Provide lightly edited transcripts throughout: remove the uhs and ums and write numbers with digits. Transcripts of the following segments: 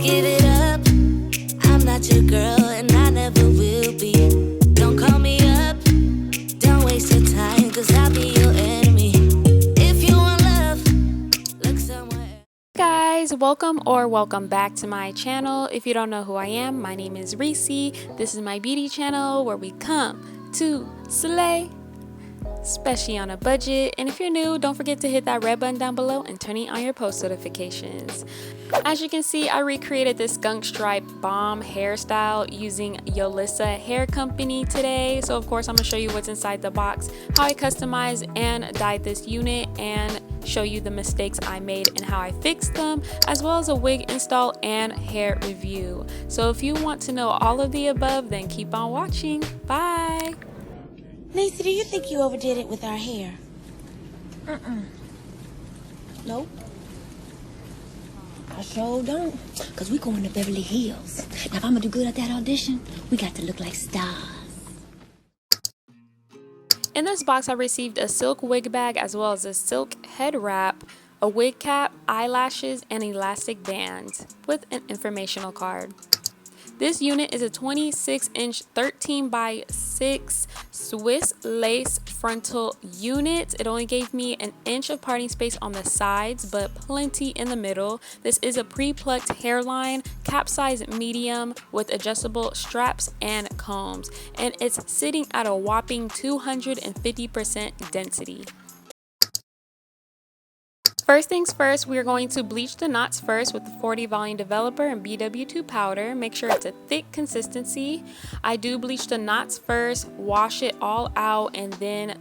give it up. I'm not your girl and I never will be. Don't call me up, don't waste your time, cause I'll be your enemy. If you want love, look somewhere. Guys, welcome back to my channel. If you don't know who I am, my name is Reesie. This is my beauty channel where we come to slay, especially on a budget. And if you're new, don't forget to hit that red button down below and turn on your post notifications. As you can see, I recreated this skunk stripe bomb hairstyle using Yolissa Hair Company today. So of course I'm gonna show you what's inside the box, how I customized and dyed this unit, and show you the mistakes I made and how I fixed them, as well as a wig install and hair review. So if you want to know all of the above, then keep on watching. Bye. Lisa, do you think you overdid it with our hair? Nope. I sure don't. Because we going to Beverly Hills. Now, if I'm going to do good at that audition, we got to look like stars. In this box, I received a silk wig bag as well as a silk head wrap, a wig cap, eyelashes, and elastic band with an informational card. This unit is a 26-inch 13 by 6 Swiss lace frontal unit. It only gave me an inch of parting space on the sides, but plenty in the middle. This is a pre-plucked hairline, cap size medium with adjustable straps and combs, and it's sitting at a whopping 250% density. First things first, we are going to bleach the knots first with the 40 volume developer and BW2 powder. Make sure it's a thick consistency. I do bleach the knots first, wash it all out, and then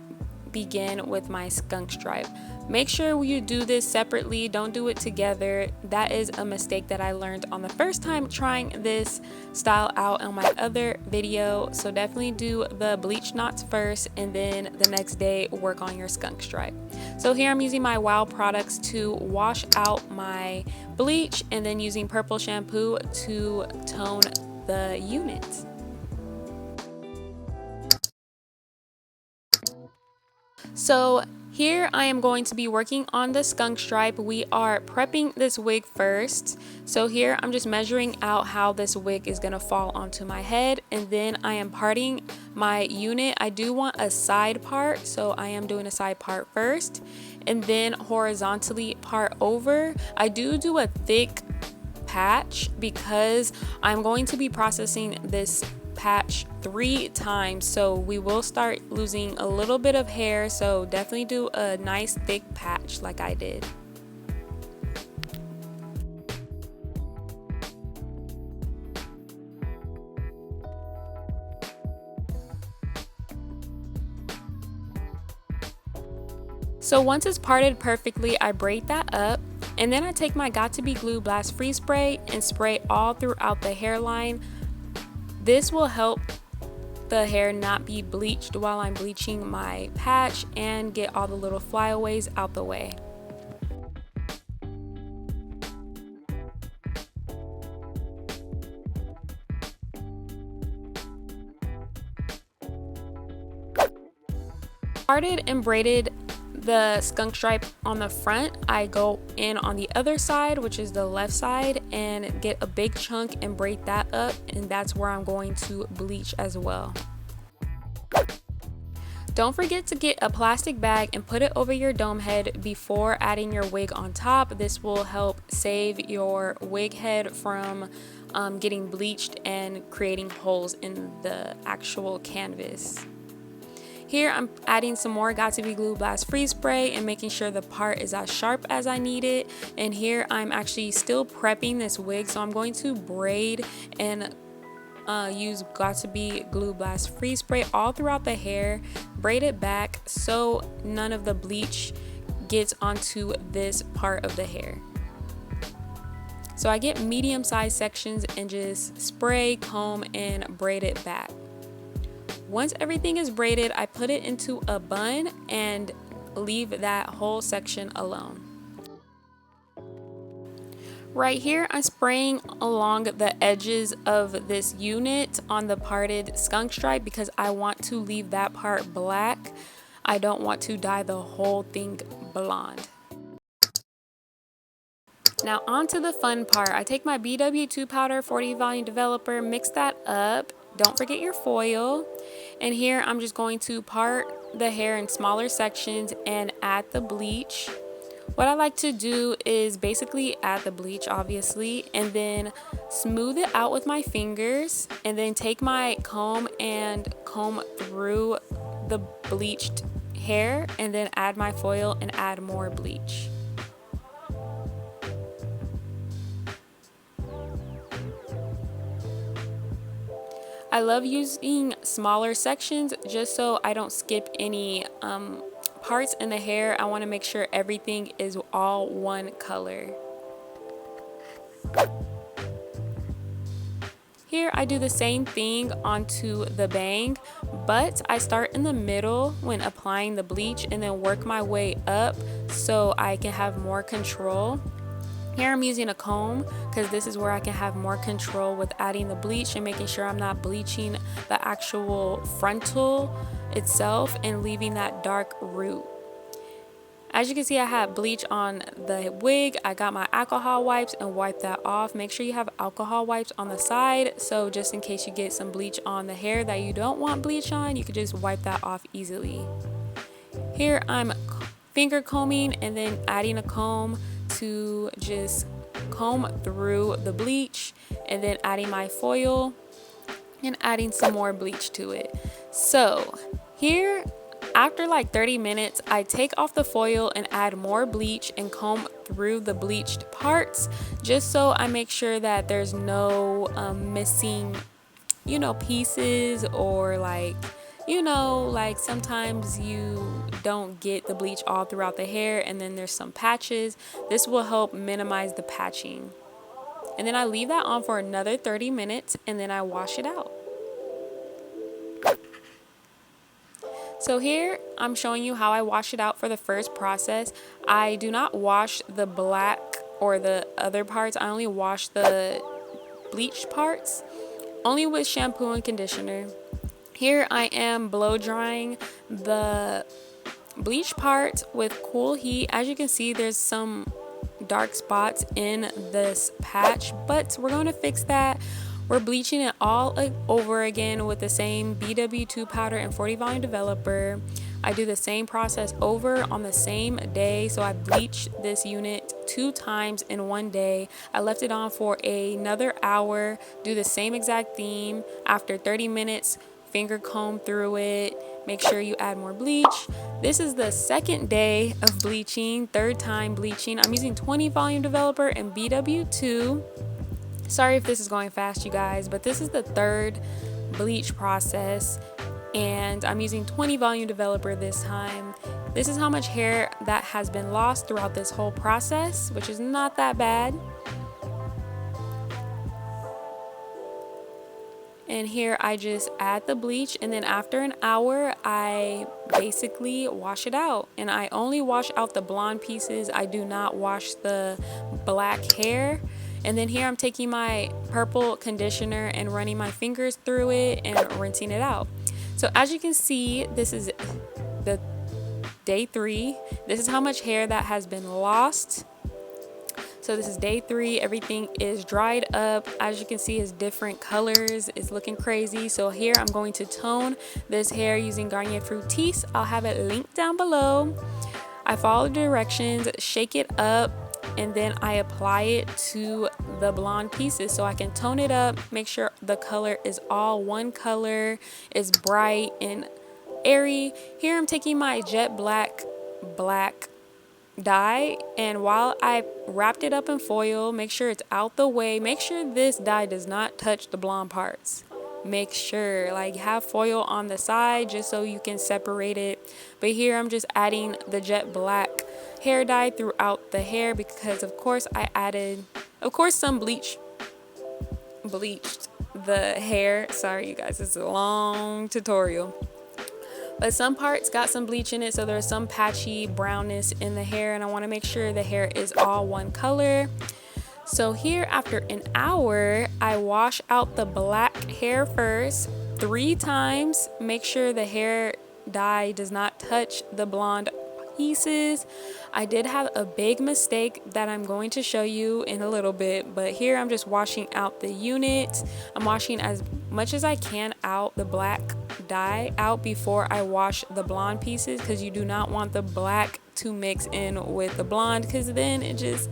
begin with my skunk stripe. Make sure you do this separately, don't do it together. That is a mistake that I learned on the first time trying this style out on my other video. So definitely do the bleach knots first, and then the next day work on your skunk stripe. So here I'm using my Wow products to wash out my bleach, and then using purple shampoo to tone the unit. So here I am going to be working on the skunk stripe. We are prepping this wig first. So here I'm just measuring out how this wig is gonna fall onto my head, and then I am parting my unit. I do want a side part, so I am doing a side part first, and then horizontally part over. I do a thick patch because I'm going to be processing this patch 3 times, so we will start losing a little bit of hair, so definitely do a nice thick patch like I did. So once it's parted perfectly, I braid that up, and then I take my Got To Be Glue Blast Free Spray and spray all throughout the hairline. This will help the hair not be bleached while I'm bleaching my patch and get all the little flyaways out the way. Parted and braided the skunk stripe on the front. I go in on the other side, which is the left side, and get a big chunk and braid that up, and that's where I'm going to bleach as well. Don't forget to get a plastic bag and put it over your dome head before adding your wig on top. This will help save your wig head from getting bleached and creating holes in the actual canvas. Here I'm adding some more Got To Be Glue Blast Free Spray and making sure the part is as sharp as I need it. And here I'm actually still prepping this wig, so I'm going to braid and use Got To Be Glue Blast Free Spray all throughout the hair, braid it back so none of the bleach gets onto this part of the hair. So I get medium-sized sections and just spray, comb, and braid it back. Once everything is braided, I put it into a bun and leave that whole section alone. Right here, I'm spraying along the edges of this unit on the parted skunk stripe because I want to leave that part black. I don't want to dye the whole thing blonde. Now on to the fun part. I take my BW2 powder 40 volume developer, mix that up. Don't forget your foil. And here I'm just going to part the hair in smaller sections and add the bleach. What I like to do is basically add the bleach, obviously, and then smooth it out with my fingers, and then take my comb and comb through the bleached hair, and then add my foil and add more bleach. I love using smaller sections just so I don't skip any parts in the hair. I want to make sure everything is all one color. Here I do the same thing onto the bang, but I start in the middle when applying the bleach and then work my way up so I can have more control. Here I'm using a comb because this is where I can have more control with adding the bleach and making sure I'm not bleaching the actual frontal itself and leaving that dark root. As you can see, I have bleach on the wig. I got my alcohol wipes and wipe that off. Make sure you have alcohol wipes on the side, so just in case you get some bleach on the hair that you don't want bleach on, you could just wipe that off easily. Here I'm finger combing and then adding a comb to just comb through the bleach, and then adding my foil and adding some more bleach to it. So here, after like 30 minutes, I take off the foil and add more bleach and comb through the bleached parts, just so I make sure that there's no missing, pieces, or like sometimes you don't get the bleach all throughout the hair and then there's some patches. This will help minimize the patching. And then I leave that on for another 30 minutes and then I wash it out. So here I'm showing you how I wash it out for the first process. I do not wash the black or the other parts. I only wash the bleached parts, only with shampoo and conditioner. Here I am blow drying the bleach part with cool heat. As you can see, there's some dark spots in this patch, but we're going to fix that. We're bleaching it all over again with the same BW2 powder and 40 volume developer. I do the same process over on the same day, so I bleached this unit 2 times in one day. I left it on for another hour, do the same exact theme. After 30 minutes, finger comb through it, make sure you add more bleach. This is the second day of bleaching, third time bleaching. I'm using 20 volume developer and BW2. Sorry if this is going fast, you guys, but this is the third bleach process and I'm using 20 volume developer this time. This is how much hair that has been lost throughout this whole process, which is not that bad. And here I just add the bleach, and then after an hour I basically wash it out, and I only wash out the blonde pieces. I do not wash the black hair. And then here I'm taking my purple conditioner and running my fingers through it and rinsing it out. So as you can see, this is the day 3. This is how much hair that has been lost. So this is day 3. Everything is dried up. As you can see, it's different colors. It's looking crazy. So here I'm going to tone this hair using Garnier Fructis. I'll have it linked down below. I follow the directions, shake it up, and then I apply it to the blonde pieces so I can tone it up, make sure the color is all one color, is bright and airy. Here I'm taking my jet black dye, and while I wrapped it up in foil, make sure it's out the way, make sure this dye does not touch the blonde parts. Make sure, like, have foil on the side just so you can separate it. But here I'm just adding the jet black hair dye throughout the hair because of course I added, some bleached the hair. Sorry you guys, it's a long tutorial. But some parts got some bleach in it, so there's some patchy brownness in the hair, and I want to make sure the hair is all one color. So here after an hour, I wash out the black hair first 3 times. Make sure the hair dye does not touch the blonde pieces. I did have a big mistake that I'm going to show you in a little bit, but here I'm just washing out the unit. I'm washing as much as I can out the black dye out before I wash the blonde pieces, because you do not want the black to mix in with the blonde, because then it just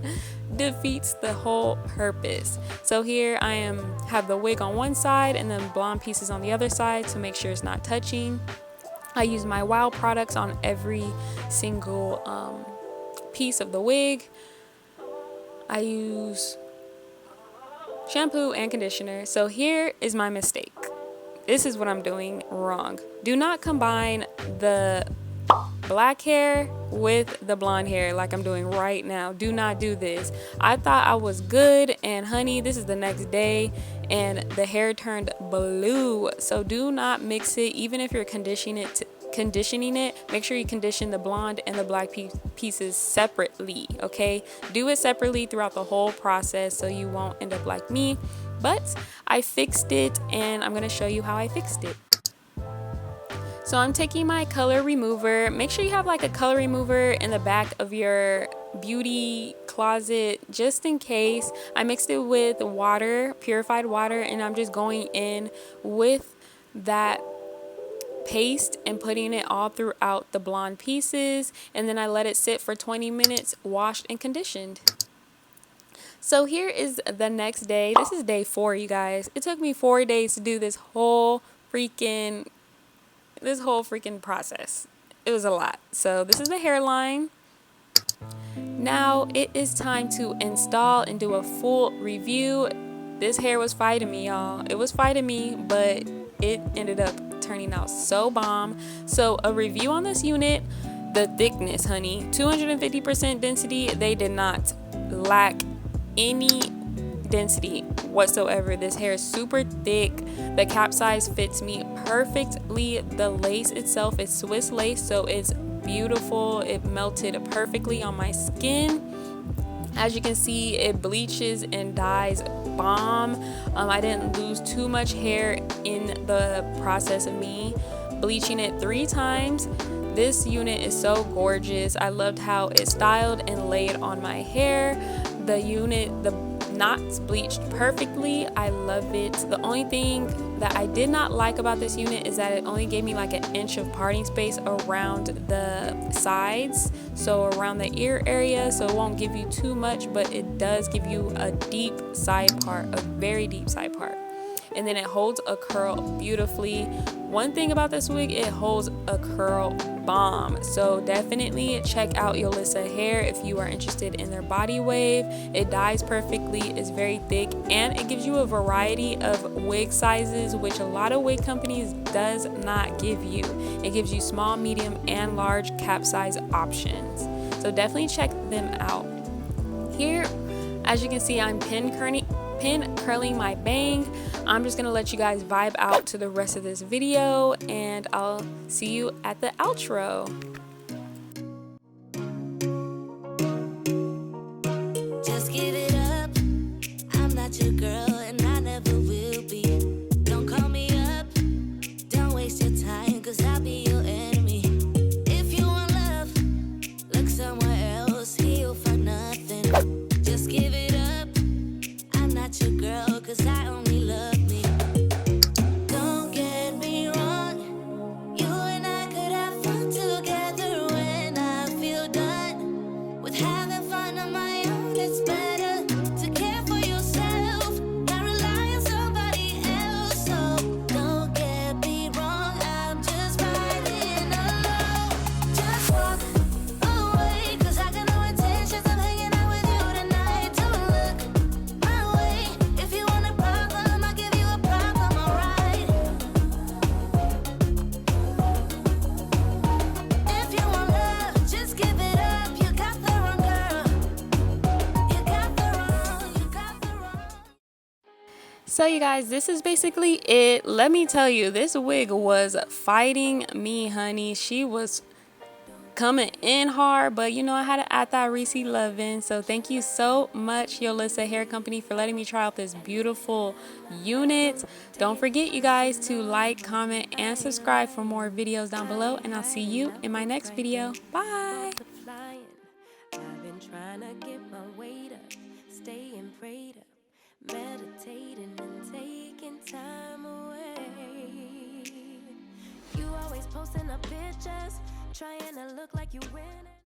defeats the whole purpose. So here I have the wig on one side and then blonde pieces on the other side to make sure it's not touching. I use my Wow products on every single piece of the wig. I use shampoo and conditioner. So here is my mistake. This is what I'm doing wrong. Do not combine the black hair with the blonde hair like I'm doing right now. Do not do this. I thought I was good, and honey, this is the next day and the hair turned blue. So do not mix it. Even if you're conditioning it, make sure you condition the blonde and the black pieces separately, okay? Do it separately throughout the whole process so you won't end up like me. But I fixed it, and I'm gonna show you how I fixed it. So I'm taking my color remover. Make sure you have like a color remover in the back of your beauty closet just in case. I mixed it with water, purified water, and I'm just going in with that paste and putting it all throughout the blonde pieces, and then I let it sit for 20 minutes, washed and conditioned. So here is the next day. This is day 4, you guys. It took me 4 days to do this whole freaking process. It was a lot. So this is the hairline. Now it is time to install and do a full review. This hair was fighting me, y'all. It was fighting me, but it ended up turning out so bomb. So a review on this unit. The thickness, honey, 250% density. They did not lack any density whatsoever. This hair is super thick. The cap size fits me perfectly. The lace itself is Swiss lace, so it's beautiful. It melted perfectly on my skin. As you can see, it bleaches and dyes bomb. I didn't lose too much hair in the process of me bleaching it 3 times. This unit is so gorgeous. I loved how it styled and laid on my hair. The knots bleached perfectly. I love it. The only thing that I did not like about this unit is that it only gave me like an inch of parting space around the sides, so around the ear area, so it won't give you too much, but it does give you a deep side part, a very deep side part. And then it holds a curl beautifully. One thing about this wig, it holds a curl bomb. So definitely check out Yolissa Hair if you are interested in their body wave. It dyes perfectly, it's very thick, and it gives you a variety of wig sizes, which a lot of wig companies does not give you. It gives you small, medium, and large cap size options. So definitely check them out. Here, as you can see, I'm pin curling my bang. I'm just gonna let you guys vibe out to the rest of this video, and I'll see you at the outro. Just give it up. I'm not your girl, and I never will be. Don't call me up. Don't waste your time, 'cause I'll be your enemy. If you want love, look somewhere else. He'll find nothing. Just give it up. I'm not your girl, 'cause I only love me. Don't get me wrong. You and I could have fun together when I feel done with having fun on my own. It's better to care for yourself than rely on somebody else. So don't get me wrong. I'm just riding alone. Just walk away, 'cause I got no intentions of hanging out with you tonight. Don't look my way. If you want a problem, I'll give you a problem, alright? If you want love, just give it up. You got the wrong girl. You got the wrong. So you guys, this is basically it. Let me tell you, this wig was fighting me, honey. She was coming in hard, but you know, I had to add that Reesie loving. So thank you so much, Yolissa Hair Company, for letting me try out this beautiful unit. Don't forget, you guys, to like, comment, and subscribe for more videos down below, and I'll see you in my next video. Bye. Posting up pictures, trying to look like you winning.